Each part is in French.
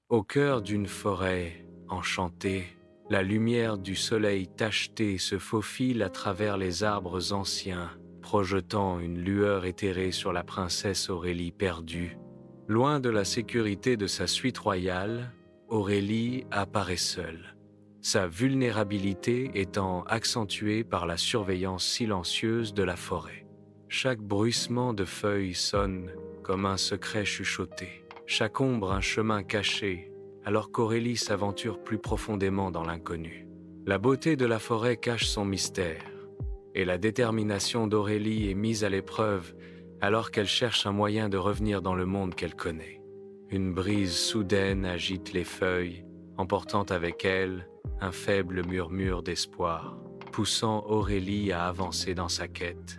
Au cœur d'une forêt enchantée, la lumière du soleil tacheté se faufile à travers les arbres anciens, projetant une lueur éthérée sur la princesse Aurélie perdue. Loin de la sécurité de sa suite royale, Aurélie apparaît seule, sa vulnérabilité étant accentuée par la surveillance silencieuse de la forêt. Chaque bruissement de feuilles sonne comme un secret chuchoté, chaque ombre un chemin caché, alors qu'Aurélie s'aventure plus profondément dans l'inconnu. La beauté de la forêt cache son mystère, et la détermination d'Aurélie est mise à l'épreuve alors qu'elle cherche un moyen de revenir dans le monde qu'elle connaît. Une brise soudaine agite les feuilles, emportant avec elle un faible murmure d'espoir, poussant Aurélie à avancer dans sa quête.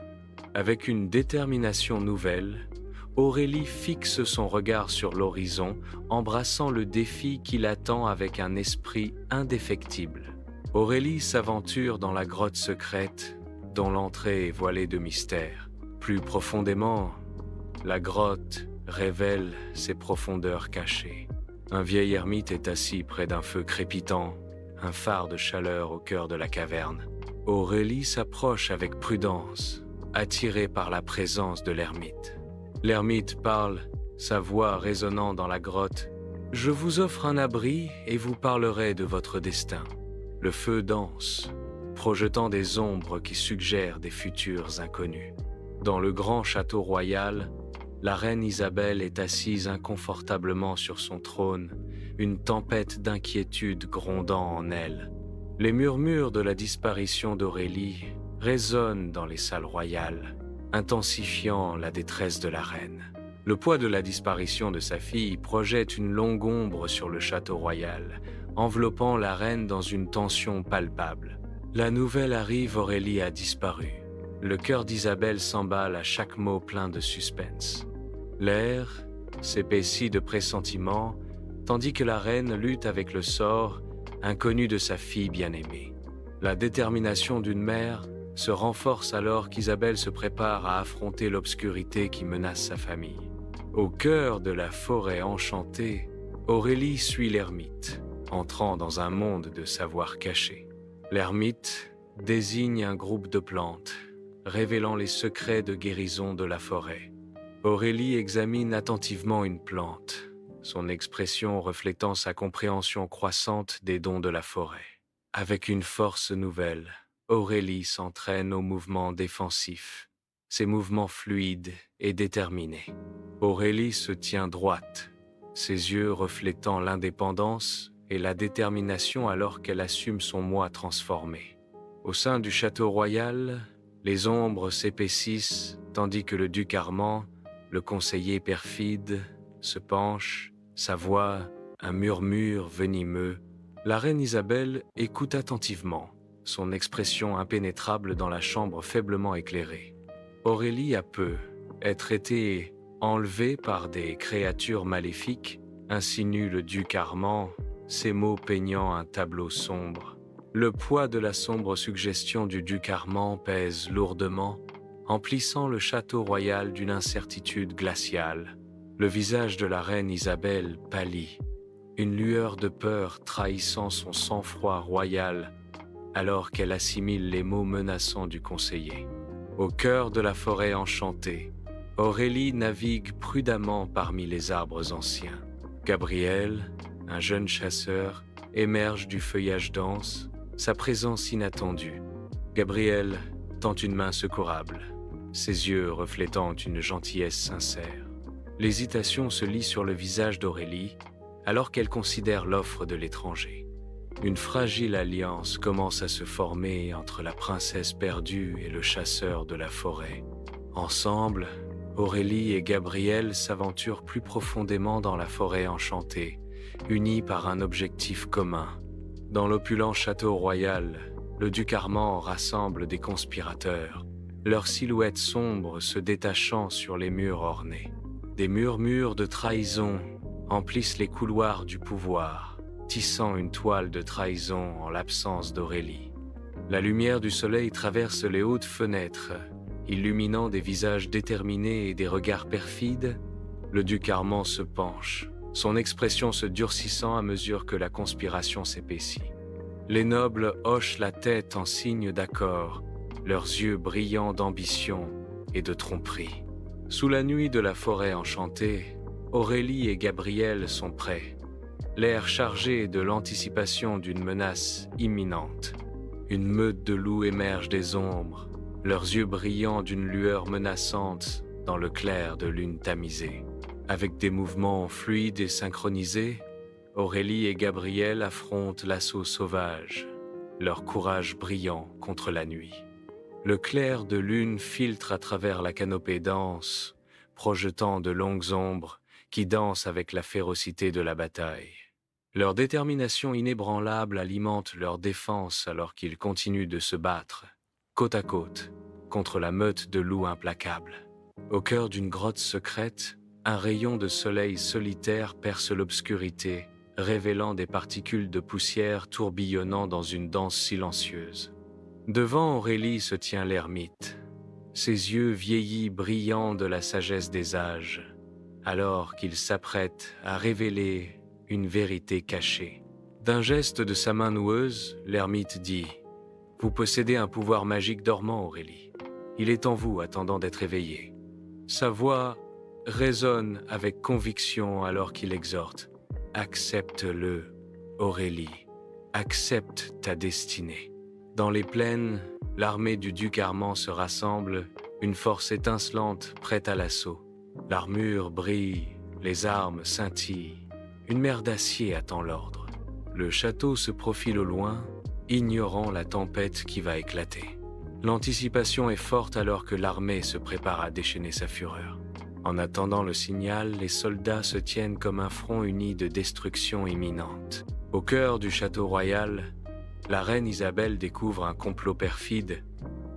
Avec une détermination nouvelle, Aurélie fixe son regard sur l'horizon, embrassant le défi qui l'attend avec un esprit indéfectible. Aurélie s'aventure dans la grotte secrète, dont l'entrée est voilée de mystère. Plus profondément, la grotte révèle ses profondeurs cachées. Un vieil ermite est assis près d'un feu crépitant, un phare de chaleur au cœur de la caverne. Aurélie s'approche avec prudence, attirée par la présence de l'ermite. L'ermite parle, sa voix résonnant dans la grotte. « Je vous offre un abri et vous parlerai de votre destin. » Le feu danse, projetant des ombres qui suggèrent des futurs inconnus. Dans le grand château royal, la reine Isabelle est assise inconfortablement sur son trône, une tempête d'inquiétude grondant en elle. Les murmures de la disparition d'Aurélie résonnent dans les salles royales, intensifiant la détresse de la reine. Le poids de la disparition de sa fille projette une longue ombre sur le château royal, enveloppant la reine dans une tension palpable. La nouvelle arrive, Aurélie a disparu. Le cœur d'Isabelle s'emballe à chaque mot plein de suspense. L'air s'épaissit de pressentiment, tandis que la reine lutte avec le sort inconnu de sa fille bien-aimée. La détermination d'une mère se renforce alors qu'Isabelle se prépare à affronter l'obscurité qui menace sa famille. Au cœur de la forêt enchantée, Aurélie suit l'ermite, entrant dans un monde de savoir caché. L'ermite désigne un groupe de plantes, révélant les secrets de guérison de la forêt. Aurélie examine attentivement une plante, son expression reflétant sa compréhension croissante des dons de la forêt. Avec une force nouvelle, Aurélie s'entraîne aux mouvements défensifs, ses mouvements fluides et déterminés. Aurélie se tient droite, ses yeux reflétant l'indépendance et la détermination alors qu'elle assume son moi transformé. Au sein du château royal, les ombres s'épaississent tandis que le duc Armand, le conseiller perfide, se penche, sa voix, un murmure venimeux. La reine Isabelle écoute attentivement, son expression impénétrable dans la chambre faiblement éclairée. Aurélie a peu être été enlevée par des créatures maléfiques, insinue le duc Armand, ses mots peignant un tableau sombre. Le poids de la sombre suggestion du duc Armand pèse lourdement, emplissant le château royal d'une incertitude glaciale. Le visage de la reine Isabelle pâlit, une lueur de peur trahissant son sang-froid royal, alors qu'elle assimile les mots menaçants du conseiller. Au cœur de la forêt enchantée, Aurélie navigue prudemment parmi les arbres anciens. Gabriel, un jeune chasseur, émerge du feuillage dense, sa présence inattendue. Gabriel tend une main secourable, ses yeux reflétant une gentillesse sincère. L'hésitation se lit sur le visage d'Aurélie, alors qu'elle considère l'offre de l'étranger. Une fragile alliance commence à se former entre la princesse perdue et le chasseur de la forêt. Ensemble, Aurélie et Gabriel s'aventurent plus profondément dans la forêt enchantée, unis par un objectif commun. Dans l'opulent château royal, le duc Armand rassemble des conspirateurs, leurs silhouettes sombres se détachant sur les murs ornés. Des murmures de trahison emplissent les couloirs du pouvoir, tissant une toile de trahison en l'absence d'Aurélie. La lumière du soleil traverse les hautes fenêtres, illuminant des visages déterminés et des regards perfides. Le duc Armand se penche, son expression se durcissant à mesure que la conspiration s'épaissit. Les nobles hochent la tête en signe d'accord, leurs yeux brillants d'ambition et de tromperie. Sous la nuit de la forêt enchantée, Aurélie et Gabriel sont prêts, l'air chargé de l'anticipation d'une menace imminente. Une meute de loups émerge des ombres, leurs yeux brillants d'une lueur menaçante dans le clair de lune tamisée. Avec des mouvements fluides et synchronisés, Aurélie et Gabriel affrontent l'assaut sauvage, leur courage brillant contre la nuit. Le clair de lune filtre à travers la canopée dense, projetant de longues ombres qui dansent avec la férocité de la bataille. Leur détermination inébranlable alimente leur défense alors qu'ils continuent de se battre, côte à côte, contre la meute de loups implacables. Au cœur d'une grotte secrète, un rayon de soleil solitaire perce l'obscurité, révélant des particules de poussière tourbillonnant dans une danse silencieuse. Devant Aurélie se tient l'ermite, ses yeux vieillis brillants de la sagesse des âges, alors qu'il s'apprête à révéler une vérité cachée. D'un geste de sa main noueuse, l'ermite dit « Vous possédez un pouvoir magique dormant, Aurélie. Il est en vous, attendant d'être éveillé. » Sa voix résonne avec conviction alors qu'il exhorte « Accepte-le, Aurélie. Accepte ta destinée. » Dans les plaines, l'armée du duc Armand se rassemble, une force étincelante prête à l'assaut. L'armure brille, les armes scintillent. Une mer d'acier attend l'ordre. Le château se profile au loin, ignorant la tempête qui va éclater. L'anticipation est forte alors que l'armée se prépare à déchaîner sa fureur. En attendant le signal, les soldats se tiennent comme un front uni de destruction imminente. Au cœur du château royal, la reine Isabelle découvre un complot perfide,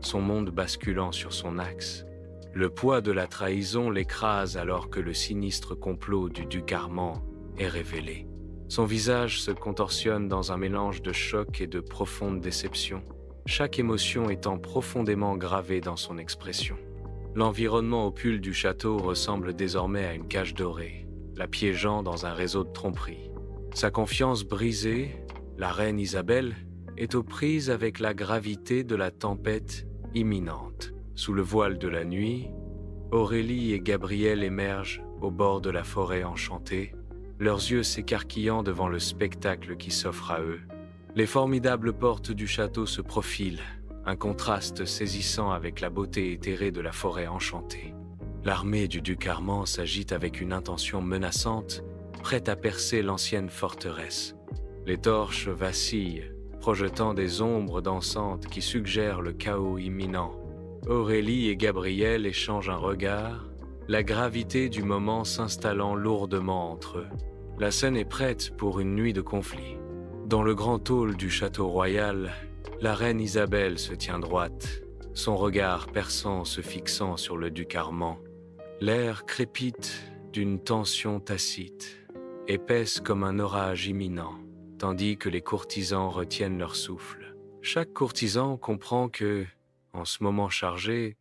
son monde basculant sur son axe. Le poids de la trahison l'écrase alors que le sinistre complot du duc Armand est révélé. Son visage se contorsionne dans un mélange de choc et de profonde déception, chaque émotion étant profondément gravée dans son expression. L'environnement opule du château ressemble désormais à une cage dorée, la piégeant dans un réseau de tromperies. Sa confiance brisée, la reine Isabelle est aux prises avec la gravité de la tempête imminente. Sous le voile de la nuit, Aurélie et Gabriel émergent au bord de la forêt enchantée, leurs yeux s'écarquillant devant le spectacle qui s'offre à eux. Les formidables portes du château se profilent, un contraste saisissant avec la beauté éthérée de la forêt enchantée. L'armée du duc Armand s'agite avec une intention menaçante, prête à percer l'ancienne forteresse. Les torches vacillent, projetant des ombres dansantes qui suggèrent le chaos imminent. Aurélie et Gabriel échangent un regard, la gravité du moment s'installant lourdement entre eux. La scène est prête pour une nuit de conflit. Dans le grand hall du château royal, la reine Isabelle se tient droite, son regard perçant se fixant sur le duc Armand. L'air crépite d'une tension tacite, épaisse comme un orage imminent, tandis que les courtisans retiennent leur souffle. Chaque courtisan comprend que, en ce moment chargé,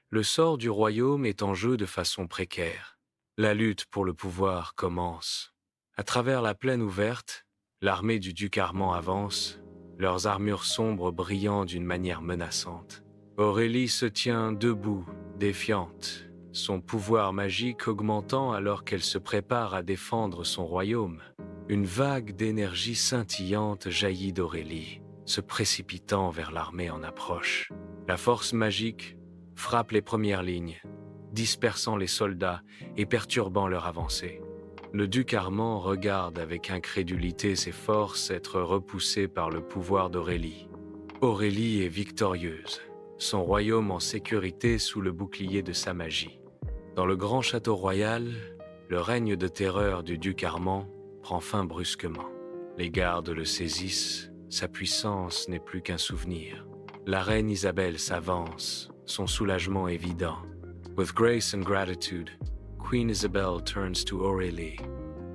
le sort du royaume est en jeu de façon précaire. La lutte pour le pouvoir commence. À travers la plaine ouverte, l'armée du duc Armand avance, leurs armures sombres brillant d'une manière menaçante. Aurélie se tient debout, défiante, son pouvoir magique augmentant alors qu'elle se prépare à défendre son royaume. Une vague d'énergie scintillante jaillit d'Aurélie, se précipitant vers l'armée en approche. La force magique frappe les premières lignes, dispersant les soldats et perturbant leur avancée. Le duc Armand regarde avec incrédulité ses forces être repoussées par le pouvoir d'Aurélie. Aurélie est victorieuse, son royaume en sécurité sous le bouclier de sa magie. Dans le grand château royal, le règne de terreur du duc Armand prend fin brusquement. Les gardes le saisissent, sa puissance n'est plus qu'un souvenir. La reine Isabelle s'avance, son soulagement évident. With grace and gratitude, Queen Isabelle turns to Aurélie.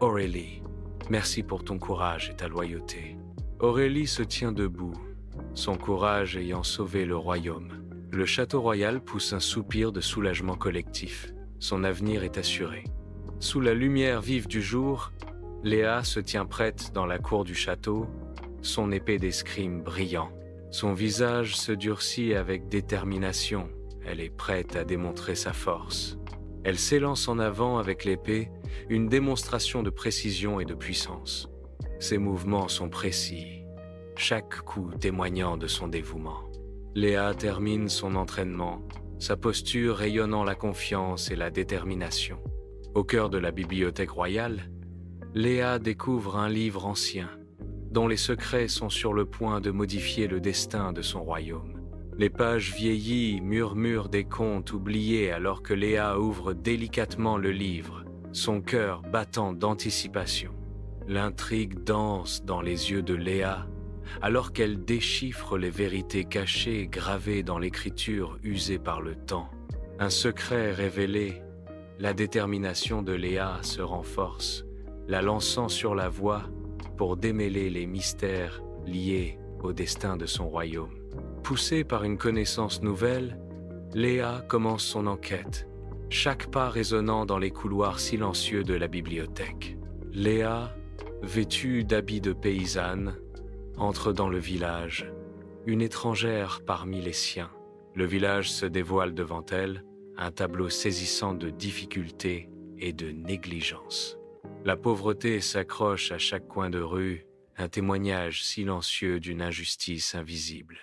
Aurélie, merci pour ton courage et ta loyauté. Aurélie se tient debout, son courage ayant sauvé le royaume. Le château royal pousse un soupir de soulagement collectif. Son avenir est assuré. Sous la lumière vive du jour, Léa se tient prête dans la cour du château, son épée d'escrime brillant. Son visage se durcit avec détermination, elle est prête à démontrer sa force. Elle s'élance en avant avec l'épée, une démonstration de précision et de puissance. Ses mouvements sont précis, chaque coup témoignant de son dévouement. Léa termine son entraînement, sa posture rayonnant la confiance et la détermination. Au cœur de la bibliothèque royale, Léa découvre un livre ancien, dont les secrets sont sur le point de modifier le destin de son royaume. Les pages vieillies murmurent des contes oubliés alors que Léa ouvre délicatement le livre, son cœur battant d'anticipation. L'intrigue danse dans les yeux de Léa, alors qu'elle déchiffre les vérités cachées gravées dans l'écriture usée par le temps. Un secret révélé, la détermination de Léa se renforce, la lançant sur la voie pour démêler les mystères liés au destin de son royaume. Poussée par une connaissance nouvelle, Léa commence son enquête, chaque pas résonnant dans les couloirs silencieux de la bibliothèque. Léa, vêtue d'habits de paysanne, entre dans le village, une étrangère parmi les siens. Le village se dévoile devant elle, un tableau saisissant de difficultés et de négligence. La pauvreté s'accroche à chaque coin de rue, un témoignage silencieux d'une injustice invisible.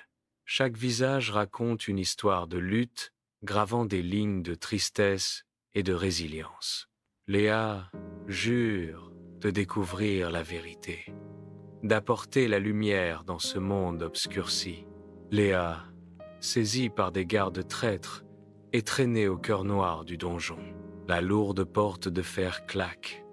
Chaque visage raconte une histoire de lutte, gravant des lignes de tristesse et de résilience. Léa jure de découvrir la vérité, d'apporter la lumière dans ce monde obscurci. Léa, saisie par des gardes traîtres, est traînée au cœur noir du donjon. La lourde porte de fer claque,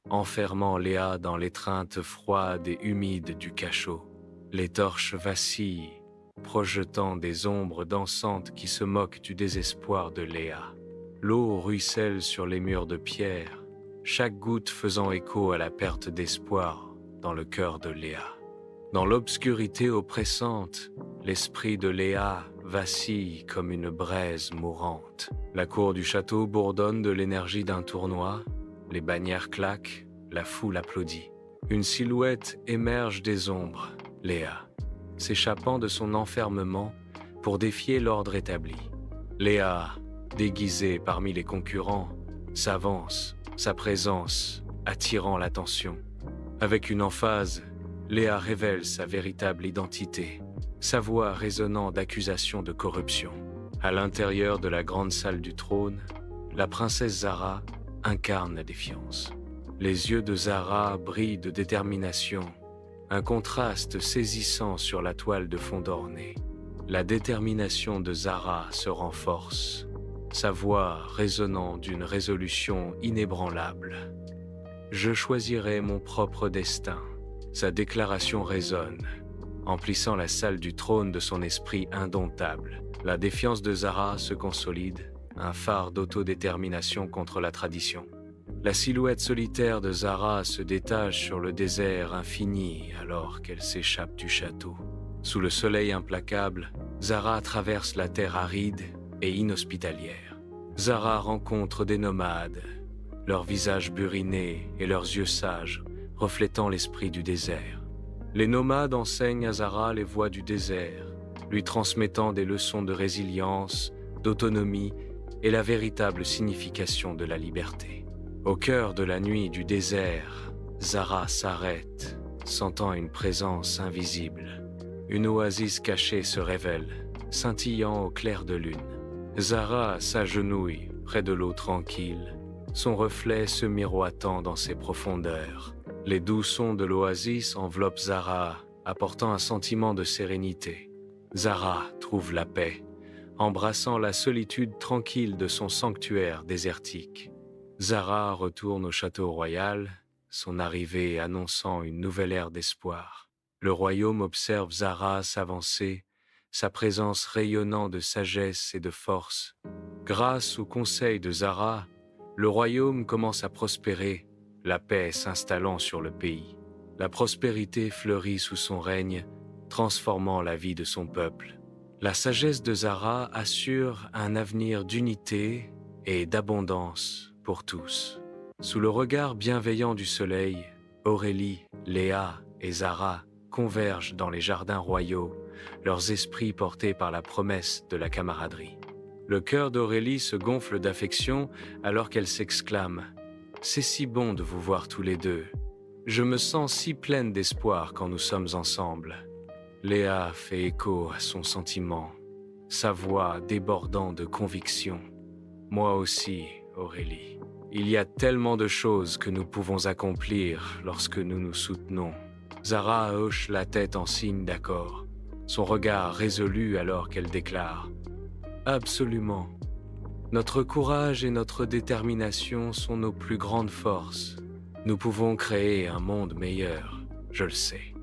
enfermant Léa dans l'étreinte froide et humide du cachot. Les torches vacillent, projetant des ombres dansantes qui se moquent du désespoir de Léa. L'eau ruisselle sur les murs de pierre, chaque goutte faisant écho à la perte d'espoir dans le cœur de Léa. Dans l'obscurité oppressante, l'esprit de Léa vacille comme une braise mourante. La cour du château bourdonne de l'énergie d'un tournoi, les bannières claquent, la foule applaudit. Une silhouette émerge des ombres, Léa, s'échappant de son enfermement pour défier l'ordre établi. Léa, déguisée parmi les concurrents, s'avance, sa présence attirant l'attention. Avec une emphase, Léa révèle sa véritable identité, sa voix résonnant d'accusations de corruption. À l'intérieur de la grande salle du trône, la princesse Zara incarne la défiance. Les yeux de Zara brillent de détermination, un contraste saisissant sur la toile de fond ornée. La détermination de Zara se renforce, sa voix résonnant d'une résolution inébranlable. Je choisirai mon propre destin. Sa déclaration résonne, emplissant la salle du trône de son esprit indomptable. La défiance de Zara se consolide, un phare d'autodétermination contre la tradition. La silhouette solitaire de Zara se détache sur le désert infini alors qu'elle s'échappe du château. Sous le soleil implacable, Zara traverse la terre aride et inhospitalière. Zara rencontre des nomades, leurs visages burinés et leurs yeux sages, reflétant l'esprit du désert. Les nomades enseignent à Zara les voies du désert, lui transmettant des leçons de résilience, d'autonomie et la véritable signification de la liberté. Au cœur de la nuit du désert, Zara s'arrête, sentant une présence invisible. Une oasis cachée se révèle, scintillant au clair de lune. Zara s'agenouille près de l'eau tranquille, son reflet se miroitant dans ses profondeurs. Les doux sons de l'oasis enveloppent Zara, apportant un sentiment de sérénité. Zara trouve la paix, embrassant la solitude tranquille de son sanctuaire désertique. Zara retourne au château royal, son arrivée annonçant une nouvelle ère d'espoir. Le royaume observe Zara s'avancer, sa présence rayonnant de sagesse et de force. Grâce au conseil de Zara, le royaume commence à prospérer, la paix s'installant sur le pays. La prospérité fleurit sous son règne, transformant la vie de son peuple. La sagesse de Zara assure un avenir d'unité et d'abondance pour tous. Sous le regard bienveillant du soleil, Aurélie, Léa et Zara convergent dans les jardins royaux, leurs esprits portés par la promesse de la camaraderie. Le cœur d'Aurélie se gonfle d'affection alors qu'elle s'exclame « C'est si bon de vous voir tous les deux. Je me sens si pleine d'espoir quand nous sommes ensemble. » Léa fait écho à son sentiment, sa voix débordant de conviction. « Moi aussi, Aurélie. Il y a tellement de choses que nous pouvons accomplir lorsque nous nous soutenons. » Zara hoche la tête en signe d'accord, son regard résolu alors qu'elle déclare « Absolument. Notre courage et notre détermination sont nos plus grandes forces. Nous pouvons créer un monde meilleur, je le sais. »